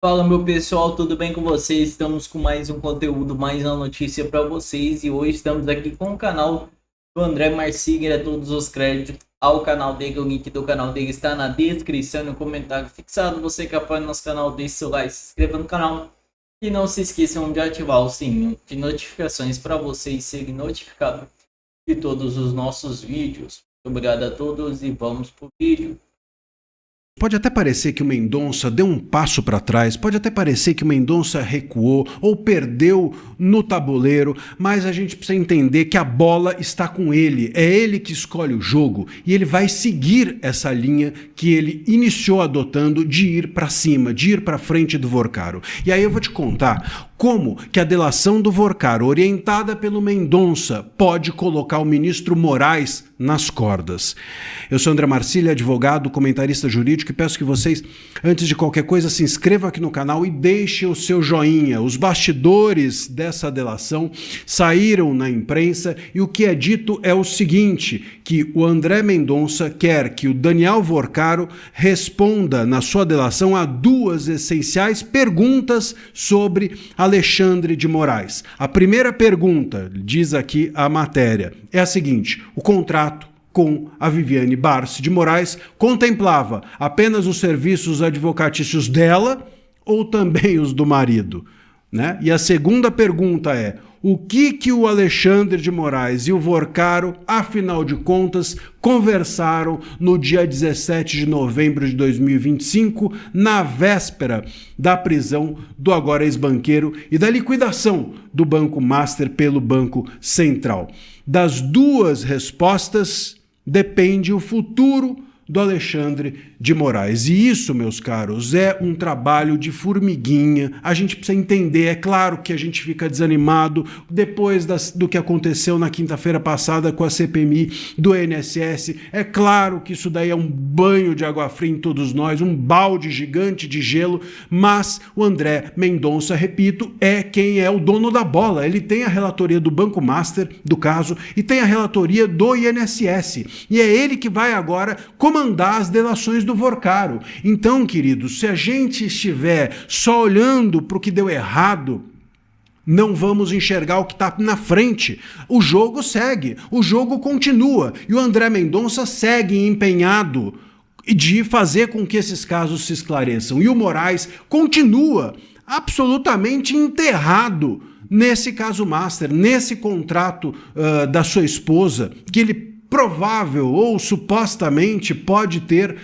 Fala meu pessoal, tudo bem com vocês? Estamos com mais um conteúdo, mais uma notícia para vocês e hoje estamos aqui com o canal do André Marsiglia, todos os créditos ao canal dele, o link do canal dele está na descrição, no comentário fixado. Você que apoia nosso canal, deixe seu like, se inscreva no canal e não se esqueçam de ativar o sininho de notificações para vocês serem notificados de todos os nossos vídeos. Muito obrigado a todos e vamos pro vídeo. Pode até parecer que o Mendonça deu um passo para trás, pode até parecer que o Mendonça recuou ou perdeu no tabuleiro, mas a gente precisa entender que a bola está com ele, é ele que escolhe o jogo e ele vai seguir essa linha que ele iniciou adotando de ir para cima, de ir para frente do Vorcaro. E aí eu vou te contar como que a delação do Vorcaro, orientada pelo Mendonça, pode colocar o ministro Moraes nas cordas. Eu sou André Marsiglia, advogado, comentarista jurídico, e peço que vocês, antes de qualquer coisa, se inscrevam aqui no canal e deixem o seu joinha. Os bastidores dessa delação saíram na imprensa e o que é dito é o seguinte, que o André Mendonça quer que o Daniel Vorcaro responda na sua delação a duas essenciais perguntas sobre Alexandre de Moraes. A primeira pergunta, diz aqui a matéria, é a seguinte: o contrato com a Viviane Barsi de Moraes contemplava apenas os serviços advocatícios dela ou também os do marido, né? E a segunda pergunta é: o que o Alexandre de Moraes e o Vorcaro, afinal de contas, conversaram no dia 17 de novembro de 2025, na véspera da prisão do agora ex-banqueiro e da liquidação do Banco Master pelo Banco Central? Das duas respostas depende o futuro do Alexandre de Moraes. E isso, meus caros, é um trabalho de formiguinha. A gente precisa entender, é claro que a gente fica desanimado depois do que aconteceu na quinta-feira passada com a CPMI do INSS. É claro que isso daí é um banho de água fria em todos nós, um balde gigante de gelo, mas o André Mendonça, repito, é quem é o dono da bola. Ele tem a relatoria do Banco Master, do caso, e tem a relatoria do INSS. E é ele que vai agora comandar as delações do Vorcaro. Então, queridos, se a gente estiver só olhando para o que deu errado, não vamos enxergar o que está na frente. O jogo segue, o jogo continua e o André Mendonça segue empenhado de fazer com que esses casos se esclareçam. E o Moraes continua absolutamente enterrado nesse caso Master, nesse contrato da sua esposa, que ele provável ou supostamente pode ter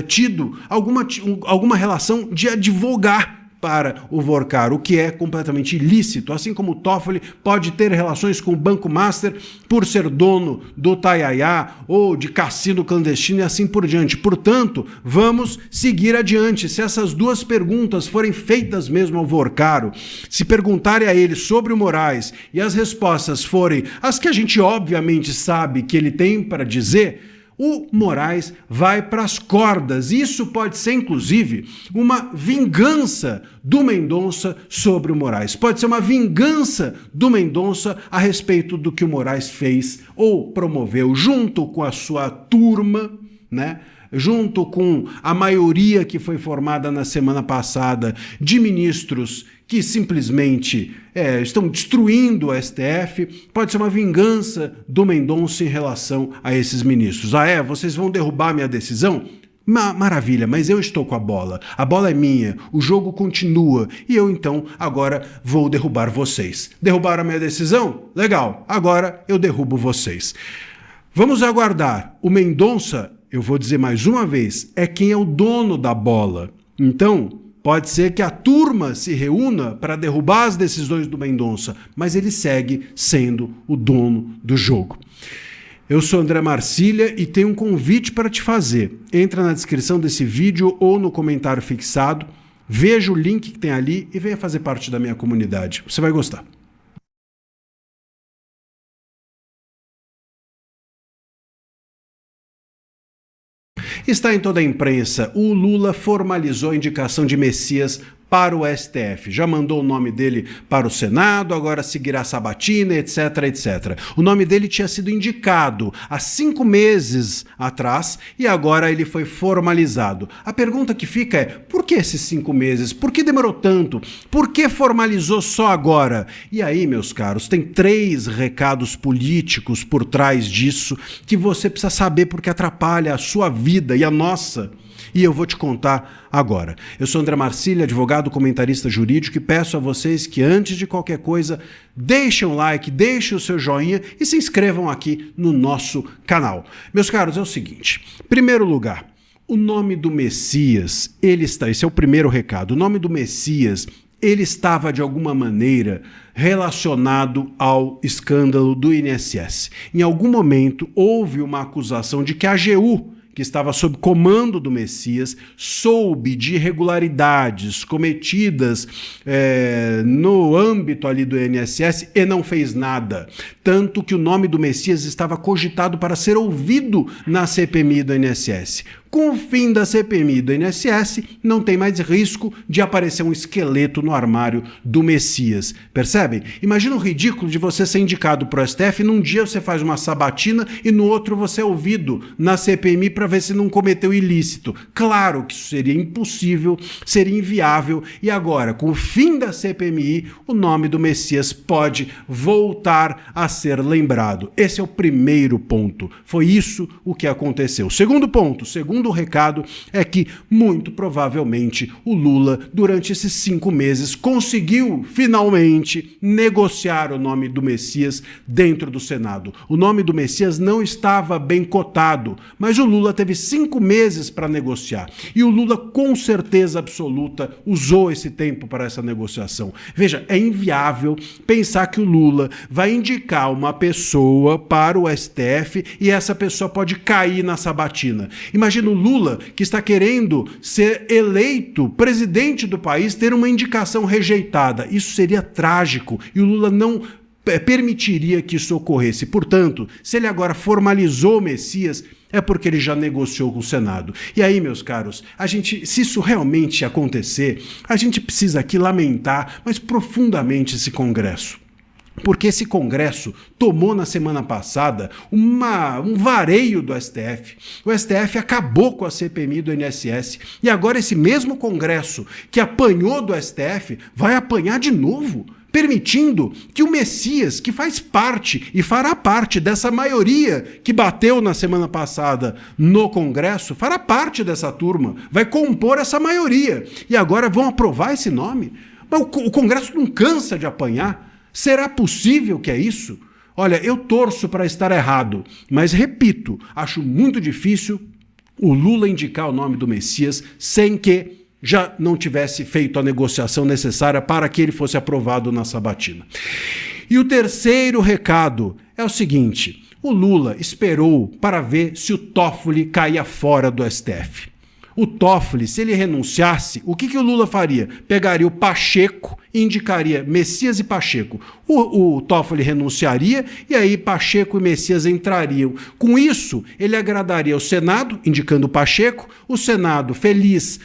tido alguma relação de advogar para o Vorcaro, o que é completamente ilícito, assim como o Toffoli pode ter relações com o Banco Master por ser dono do Taiaiá ou de cassino clandestino e assim por diante. Portanto, vamos seguir adiante. Se essas duas perguntas forem feitas mesmo ao Vorcaro, se perguntarem a ele sobre o Moraes e as respostas forem as que a gente obviamente sabe que ele tem para dizer, o Moraes vai para as cordas. Isso pode ser, inclusive, uma vingança do Mendonça sobre o Moraes. Pode ser uma vingança do Mendonça a respeito do que o Moraes fez ou promoveu junto com a sua turma, né? Junto com a maioria que foi formada na semana passada de ministros que simplesmente estão destruindo o STF, pode ser uma vingança do Mendonça em relação a esses ministros. Ah, vocês vão derrubar minha decisão? Maravilha, mas eu estou com a bola é minha, o jogo continua e eu então agora vou derrubar vocês. Derrubaram a minha decisão? Legal, agora eu derrubo vocês. Vamos aguardar. O Mendonça, eu vou dizer mais uma vez, é quem é o dono da bola. Então, pode ser que a turma se reúna para derrubar as decisões do Mendonça, mas ele segue sendo o dono do jogo. Eu sou André Marsiglia e tenho um convite para te fazer. Entra na descrição desse vídeo ou no comentário fixado, veja o link que tem ali e venha fazer parte da minha comunidade. Você vai gostar. Está em toda a imprensa, o Lula formalizou a indicação de Messias para o STF. Já mandou o nome dele para o Senado, agora seguirá sabatina, etc, etc. O nome dele tinha sido indicado há 5 meses atrás e agora ele foi formalizado. A pergunta que fica é, por que esses 5 meses? Por que demorou tanto? Por que formalizou só agora? E aí, meus caros, tem 3 recados políticos por trás disso que você precisa saber porque atrapalha a sua vida e a nossa. E eu vou te contar agora. Eu sou André Marcílio, advogado comentarista jurídico, e peço a vocês que, antes de qualquer coisa, deixem um like, deixem o seu joinha e se inscrevam aqui no nosso canal. Meus caros, é o seguinte. Em primeiro lugar, o nome do Messias, esse é o primeiro recado, o nome do Messias, ele estava de alguma maneira relacionado ao escândalo do INSS. Em algum momento houve uma acusação de que a AGU, que estava sob comando do Messias, soube de irregularidades cometidas no âmbito ali do INSS e não fez nada. Tanto que o nome do Messias estava cogitado para ser ouvido na CPMI do INSS. Com o fim da CPMI do INSS, não tem mais risco de aparecer um esqueleto no armário do Messias. Percebem? Imagina o ridículo de você ser indicado para o STF e num dia você faz uma sabatina e no outro você é ouvido na CPMI para ver se não cometeu ilícito. Claro que isso seria impossível, seria inviável e agora, com o fim da CPMI, o nome do Messias pode voltar a ser lembrado. Esse é o primeiro ponto. Foi isso o que aconteceu. Segundo ponto, segundo recado é que, muito provavelmente, o Lula, durante esses 5 meses, conseguiu, finalmente, negociar o nome do Messias dentro do Senado. O nome do Messias não estava bem cotado, mas o Lula teve 5 meses para negociar. E o Lula, com certeza absoluta, usou esse tempo para essa negociação. Veja, é inviável pensar que o Lula vai indicar uma pessoa para o STF e essa pessoa pode cair na sabatina. Imagina o Lula, que está querendo ser eleito presidente do país, ter uma indicação rejeitada. Isso seria trágico e o Lula não permitiria que isso ocorresse. Portanto, se ele agora formalizou o Messias, é porque ele já negociou com o Senado. E aí, meus caros, se isso realmente acontecer, a gente precisa aqui lamentar, mas profundamente, esse Congresso. Porque esse Congresso tomou na semana passada um vareio do STF. O STF acabou com a CPMI do INSS e agora esse mesmo Congresso que apanhou do STF vai apanhar de novo, permitindo que o Messias, que faz parte e fará parte dessa maioria que bateu na semana passada no Congresso, fará parte dessa turma, vai compor essa maioria. E agora vão aprovar esse nome? Mas o Congresso não cansa de apanhar? Será possível que é isso? Olha, eu torço para estar errado, mas repito, acho muito difícil o Lula indicar o nome do Messias sem que já não tivesse feito a negociação necessária para que ele fosse aprovado na sabatina. E o terceiro recado é o seguinte, o Lula esperou para ver se o Toffoli caía fora do STF. O Toffoli, se ele renunciasse, o que o Lula faria? Pegaria o Pacheco e indicaria Messias e Pacheco. O Toffoli renunciaria e aí Pacheco e Messias entrariam. Com isso, ele agradaria o Senado, indicando o Pacheco, o Senado, feliz,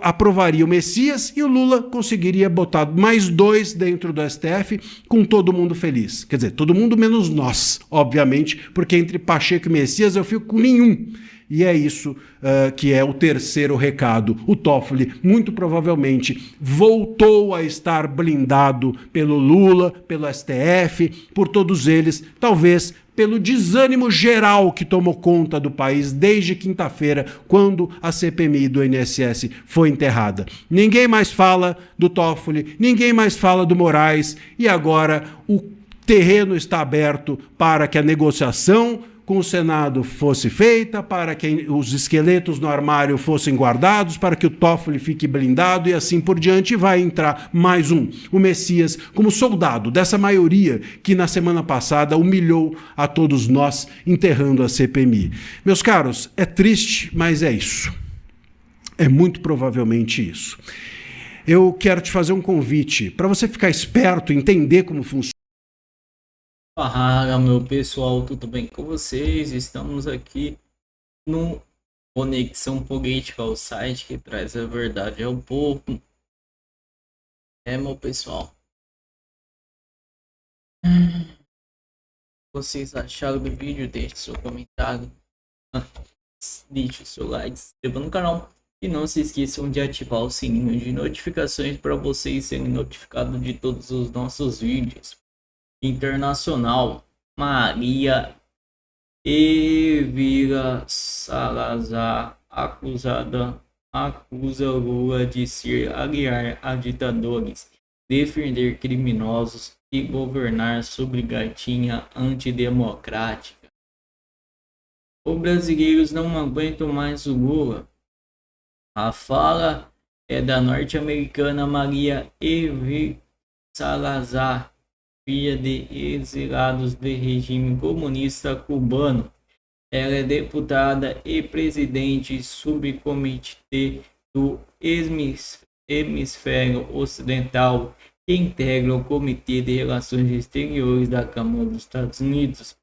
aprovaria o Messias e o Lula conseguiria botar mais 2 dentro do STF com todo mundo feliz. Quer dizer, todo mundo menos nós, obviamente, porque entre Pacheco e Messias eu fico com nenhum. E é isso que é o terceiro recado. O Toffoli, muito provavelmente, voltou a estar blindado pelo Lula, pelo STF, por todos eles, talvez pelo desânimo geral que tomou conta do país desde quinta-feira, quando a CPMI do INSS foi enterrada. Ninguém mais fala do Toffoli, ninguém mais fala do Moraes, e agora o terreno está aberto para que a negociação com o Senado fosse feita, para que os esqueletos no armário fossem guardados, para que o Toffoli fique blindado e assim por diante. Vai entrar mais um, o Messias, como soldado dessa maioria que na semana passada humilhou a todos nós, enterrando a CPMI. Meus caros, é triste, mas é isso. É muito provavelmente isso. Eu quero te fazer um convite para você ficar esperto, entender como funciona. Fala, meu pessoal, tudo bem com vocês? Estamos aqui no Conexão Política, o site que traz a verdade ao povo. Meu pessoal. Vocês acharam do vídeo? Deixe seu comentário. Deixe o seu like, se inscreva no canal. E não se esqueçam de ativar o sininho de notificações para vocês serem notificados de todos os nossos vídeos. Internacional. Maria Elvira Salazar acusa Lula de ser aliar a ditadores, defender criminosos e governar sob gatinha antidemocrática. Os brasileiros não aguentam mais o Lula. A fala é da norte-americana Maria Elvira Salazar, filha de exilados do regime comunista cubano. Ela é deputada e presidente subcomitê do Hemisfério Ocidental, que integra o Comitê de Relações Exteriores da Câmara dos Estados Unidos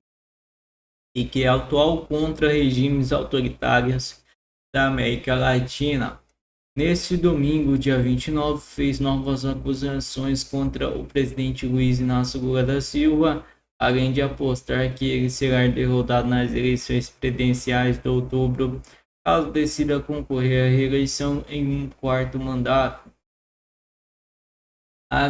e que é atual contra regimes autoritários da América Latina. Neste domingo, dia 29, fez novas acusações contra o presidente Luiz Inácio Lula da Silva, além de apostar que ele será derrotado nas eleições presidenciais de outubro, caso decida concorrer à reeleição em um quarto mandato. A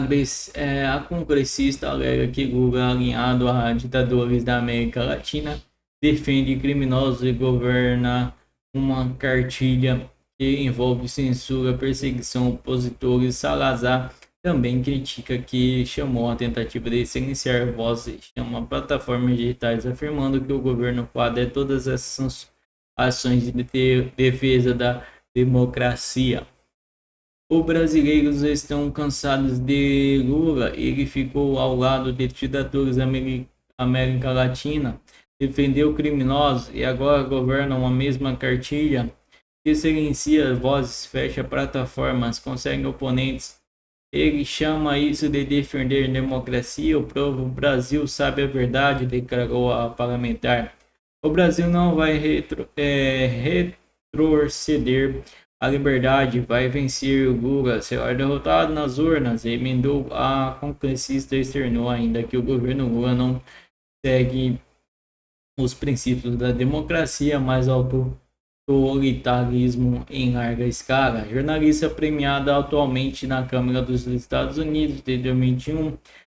congressista alega que Lula, alinhado a ditadores da América Latina, defende criminosos e governa uma cartilha que envolve censura, perseguição, opositores. Salazar também critica que chamou a tentativa de silenciar vozes, chama plataformas digitais, afirmando que o governo quadra todas essas ações de defesa da democracia. Os brasileiros estão cansados de Lula. Ele ficou ao lado de ditadores da América Latina, defendeu criminosos e agora governa uma mesma cartilha que silencia vozes, fecha plataformas, consegue oponentes. Ele chama isso de defender democracia. O povo Brasil sabe a verdade, declarou a parlamentar. O Brasil não vai retroceder. A liberdade vai vencer. O Lula será derrotado nas urnas, emendou a congressista, externou ainda que o governo Lula não segue os princípios da democracia, mas autoritarismo em larga escala. Jornalista premiada atualmente na Câmara dos Estados Unidos desde 2021,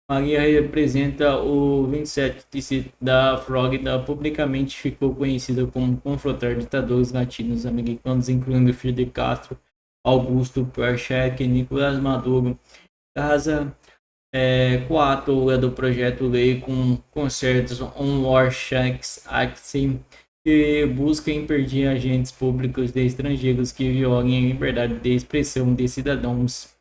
Maria representa o 27 distrito da Flórida. Publicamente ficou conhecida como confrontar ditadores latinos americanos, incluindo Fidel Castro, Augusto Pinochet e Nicolás Maduro. Casa coautora do projeto lei com concertos On War Checks Act, que busca impedir agentes públicos de estrangeiros que violem a liberdade de expressão de cidadãos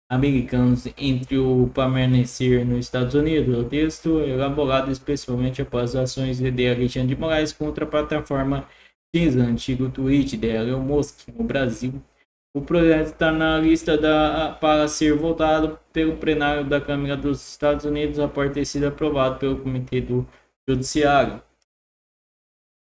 americanos entre o permanecer nos Estados Unidos. O texto é elaborado especialmente após ações de Alexandre de Moraes contra a plataforma X, antigo tweet de Elon Musk no Brasil. O projeto está na lista para ser votado pelo plenário da Câmara dos Estados Unidos após ter sido aprovado pelo Comitê do Judiciário.